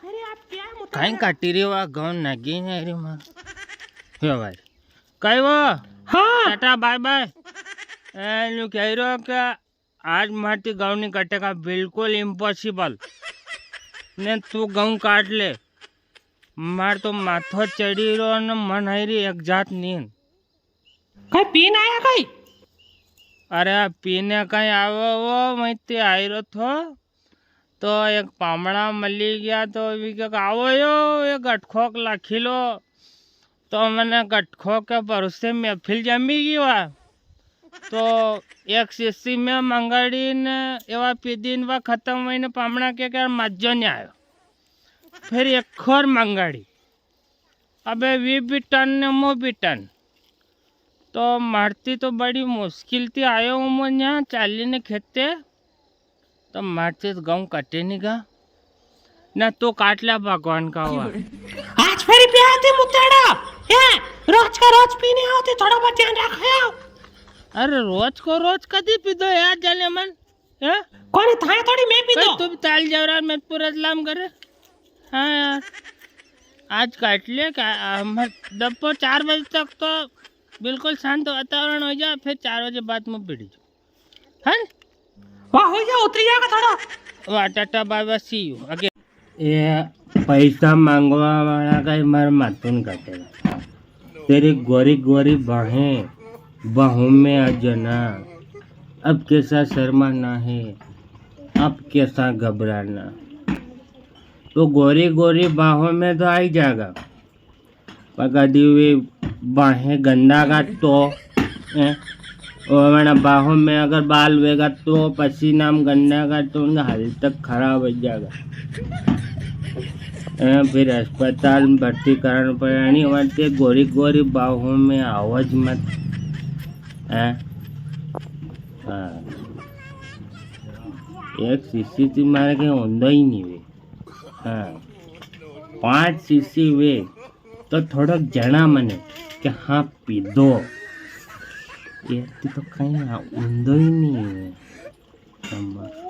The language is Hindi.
कहीं काटी रही वा गाँव नगी नहीं रही मार यो भाई कई वो हाँ टाटा बाय बाय एनु कह रहा कि आज मारती गाँव नहीं कटेगा बिल्कुल इम्पॉसिबल ने तू गाँव काट ले मार तो माथो चढ़ी रो न मन आई रही एक जात नींद कई पीन आया कई अरे पीने कहीं आवो वो मैं ते आई रो थो तो एक पामड़ा मली गया तो भी क्या आवो यो ये गटखोक लाखी लो तो मैंने गटखोक के परोसे महफिल जमी गई वहाँ तो एक शीशी में मंगाड़ी ने एवं पीदीन व खत्म हुई ने पामड़ा के क्या मज्जो नहीं आयो फिर एक और मंगाड़ी अबे वी भी टन ने मो भी टन तो मारती तो बड़ी मुश्किल थी आयो हूँ मैं यहाँ चाली ने खेते तो मारती तो गाँव कटे नहीं गा ना तो काट लिया भगवान का हुआ आज फिर पे आते मुतेड़ा ये रोज का रोज पीने आते थोड़ा बहुत ध्यान रखो अरे रोज को रोज कदी पी दो यार जाने मन है कौन थाए थोड़ी मैं पी दो तू ताल जाओ रहा मैं पूरा सलाम करे हाँ यार आज काट ले दोपहर 4 बजे तक तो बिल्कुल शांत वातावरण हो जाए फिर 4 बजे बाद में पीड़ी जाओ हाँ वाह हो जा उतरी जाएगा थोड़ा वाह टाटा बाबा सी यू आगे ये पैसा मांगवा वाला का मार मातून काटेगा तेरी गोरी गोरी बाहों में आ जाना अब कैसा शर्माना है अब कैसा घबराना तो गोरी गोरी बाहों में तो आ ही जाएगा पकड़ी हुई बाहें गंदा का तो और बाहों में अगर बाल वेगा तो पसीनाम गंदा का तो उनका हालत खराब हो जाएगा फिर अस्पताल में भर्ती कराना पड़ेगा वाले गोरी गोरी बाहों में आवाज मत हाँ एक शीशी थी मारे के ऊंधा ही नहीं वे हाँ 5 शीशी वे तो थोड़ा जना मने कि हाँ पी दो ये तो कहीं ऊंधा ही नहीं है